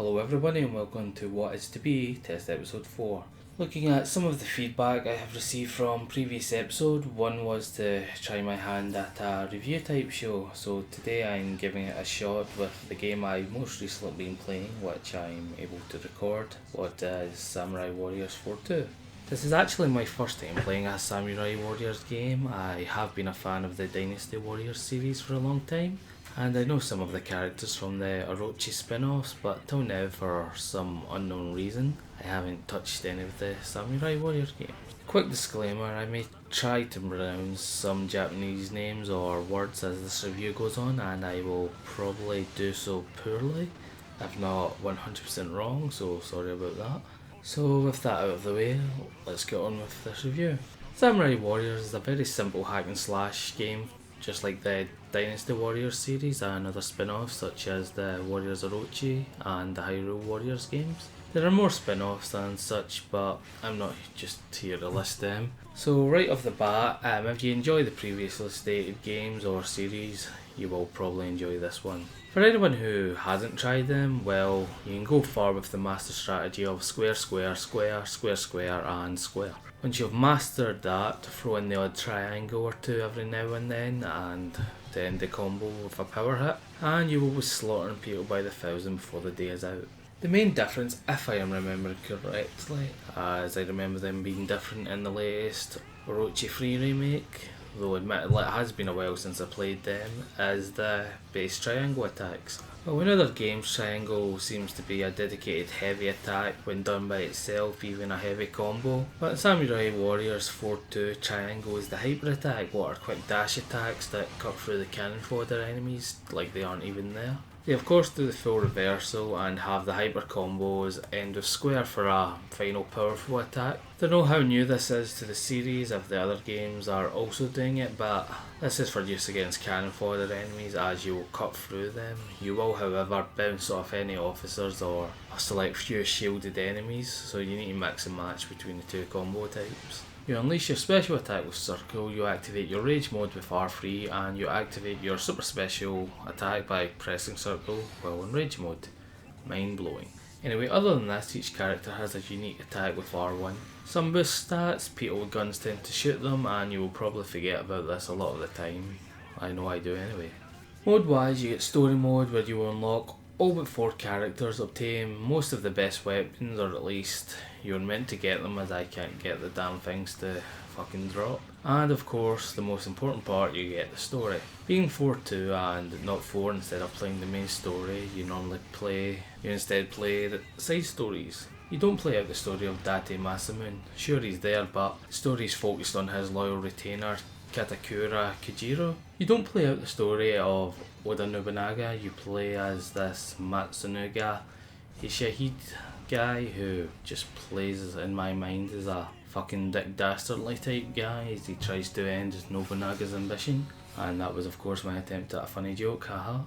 Hello everybody and welcome to What Is To Be, test episode 4. Looking at some of the feedback I have received from previous episode, one was to try my hand at a review type show, so today I'm giving it a shot with the game I've most recently been playing, which I'm able to record, what is Samurai Warriors 4-2. This is actually my first time playing a Samurai Warriors game. I have been a fan of the Dynasty Warriors series for a long time, and I know some of the characters from the Orochi spin-offs, but till now, for some unknown reason, I haven't touched any of the Samurai Warriors games. Quick disclaimer, I may try to pronounce some Japanese names or words as this review goes on, and I will probably do so poorly, if not 100% wrong, so sorry about that. So with that out of the way, let's get on with this review. Samurai Warriors is a very simple hack and slash game, just like the Dynasty Warriors series and other spin-offs such as the Warriors Orochi and the Hyrule Warriors games. There are more spin-offs than such, but I'm not just here to list them. So right off the bat, if you enjoy the previously stated games or series, you will probably enjoy this one. For anyone who hasn't tried them, well, you can go far with the master strategy of square, square, square, square, square and square. Once you've mastered that, throw in the odd triangle or two every now and then and to end the combo with a power hit, and you will be slaughtering people by the thousand before the day is out. The main difference, if I am remembering correctly, as I remember them being different in the latest Orochi 3 remake, though admittedly it has been a while since I played them, is the base triangle attacks. Well, in other games, triangle seems to be a dedicated heavy attack when done by itself, even a heavy combo. But in Samurai Warriors 4-2, triangle is the hyper attack, what are quick dash attacks that cut through the cannon fodder enemies like they aren't even there. They of course do the full reversal and have the hyper combos end with square for a final powerful attack. Don't know how new this is to the series if the other games are also doing it, but this is for use against cannon fodder enemies as you will cut through them. You will however bounce off any officers or a select few shielded enemies, so you need to mix and match between the two combo types. You unleash your special attack with circle, you activate your rage mode with R3, and you activate your super special attack by pressing circle while in rage mode. Mind blowing. Anyway, other than this, each character has a unique attack with R1. Some boost stats, people with guns tend to shoot them, and you will probably forget about this a lot of the time. I know I do anyway. Mode wise, you get story mode where you will unlock all but 4 characters, obtain most of the best weapons, or at least you're meant to get them as I can't get the damn things to fucking drop. And of course, the most important part, you get the story. Being 4-2 and not 4 instead of playing the main story, you instead play the side stories. You don't play out the story of Date Masamune. Sure, he's there, but the story is focused on his loyal retainer, Katakura Kujiro. You don't play out the story of Oda Nobunaga, you play as this Matsunaga Hishihide guy who just plays, in my mind, as a fucking Dick Dastardly type guy as he tries to end Nobunaga's ambition. And that was of course my attempt at a funny joke, haha.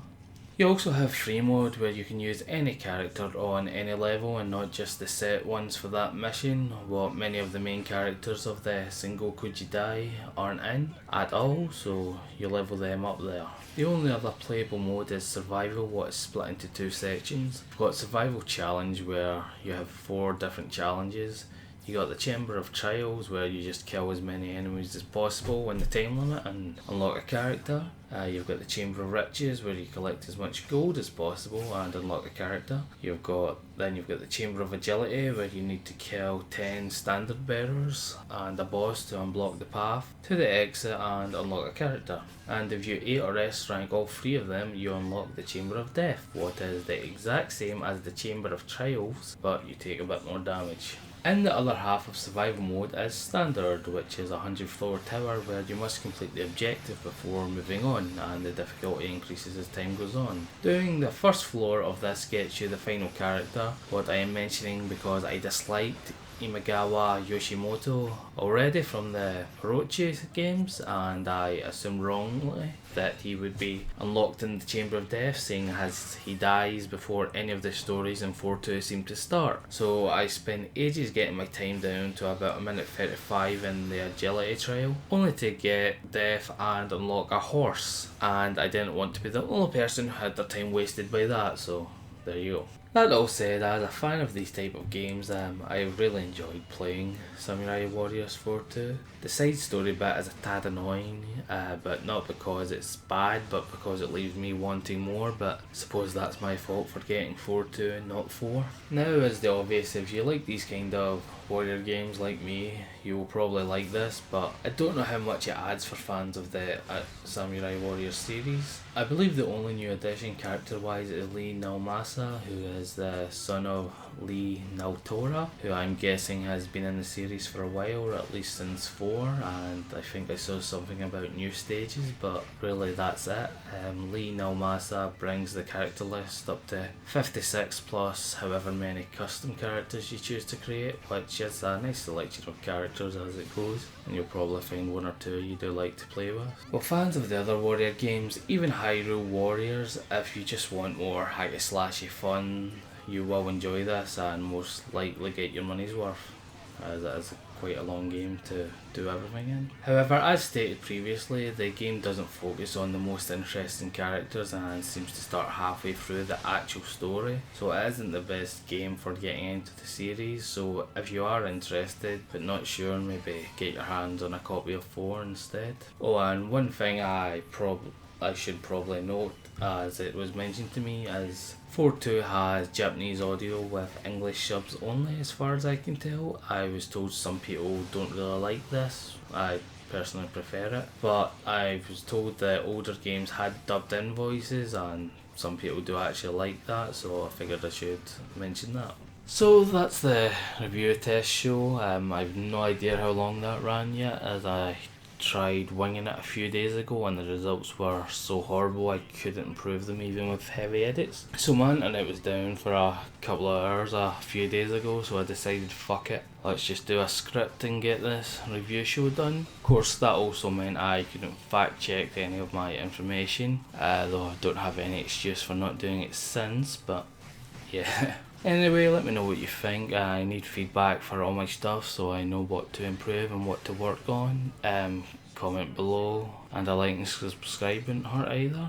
You also have free mode where you can use any character on any level and not just the set ones for that mission, what many of the main characters of the single Kujidai aren't in at all, so you level them up there. The only other playable mode is survival, what is split into 2 sections. You've got survival challenge where you have 4 different challenges. You got the Chamber of Trials where you just kill as many enemies as possible in the time limit and unlock a character. You've got the Chamber of Riches where you collect as much gold as possible and unlock a character. Then you've got the Chamber of Agility where you need to kill 10 standard bearers and a boss to unblock the path to the exit and unlock a character. And if you A or S rank all 3 of them, you unlock the Chamber of Death, what is the exact same as the Chamber of Trials, but you take a bit more damage. In the other half of survival mode is standard, which is a 100 floor tower where you must complete the objective before moving on, and the difficulty increases as time goes on. Doing the first floor of this gets you the final character, what I am mentioning because I disliked Imagawa Yoshimoto already from the Orochi games, and I assumed wrongly that he would be unlocked in the Chamber of Death, seeing as he dies before any of the stories in 4-2 seem to start. So I spent ages getting my time down to about a minute 35 in the agility trial, only to get death and unlock a horse, and I didn't want to be the only person who had their time wasted by that, so there you go. That all said, as a fan of these type of games, I really enjoyed playing Samurai Warriors 4-2. The side story bit is a tad annoying, but not because it's bad, but because it leaves me wanting more, but I suppose that's my fault for getting 4-2 and not 4. Now is the obvious, if you like these kind of warrior games like me, you will probably like this, but I don't know how much it adds for fans of the Samurai Warriors series. I believe the only new addition character wise is Lee Naomasa, who is the son of Lee Naotora, who I'm guessing has been in the series for a while, or at least since 4, and I think I saw something about new stages, but really that's it. Lee Naomasa brings the character list up to 56 plus however many custom characters you choose to create, which is a nice selection of characters as it goes, and you'll probably find one or two you do like to play with. Well, fans of the other warrior games, even Hyrule Warriors, if you just want more hacky slashy fun, you will enjoy this and most likely get your money's worth, as it is quite a long game to do everything in. However, as stated previously, the game doesn't focus on the most interesting characters and seems to start halfway through the actual story, so it isn't the best game for getting into the series. So if you are interested but not sure, maybe get your hands on a copy of 4 instead. Oh, and one thing I should probably note, as it was mentioned to me, is 4.2 has Japanese audio with English subs only as far as I can tell. I was told some people don't really like this. I personally prefer it, but I was told that older games had dubbed in voices and some people do actually like that, so I figured I should mention that. So that's the review test show. I've no idea how long that ran yet, as I tried winging it a few days ago and the results were so horrible I couldn't improve them even with heavy edits. So my internet was down for a couple of hours a few days ago, so I decided fuck it, let's just do a script and get this review show done. Of course that also meant I couldn't fact check any of my information, though I don't have any excuse for not doing it since, but yeah. Anyway, let me know what you think. I need feedback for all my stuff so I know what to improve and what to work on. Comment below, and a like and subscribe wouldn't hurt either.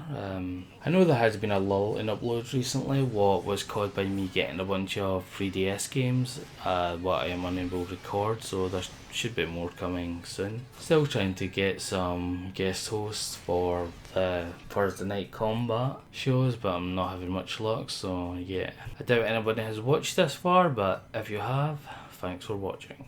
I know there has been a lull in uploads recently, what was caused by me getting a bunch of 3DS games, what I am unable to record, so there should be more coming soon. Still trying to get some guest hosts for the Thursday night combat shows, but I'm not having much luck, so yeah. I doubt anybody has watched this far, but if you have, thanks for watching.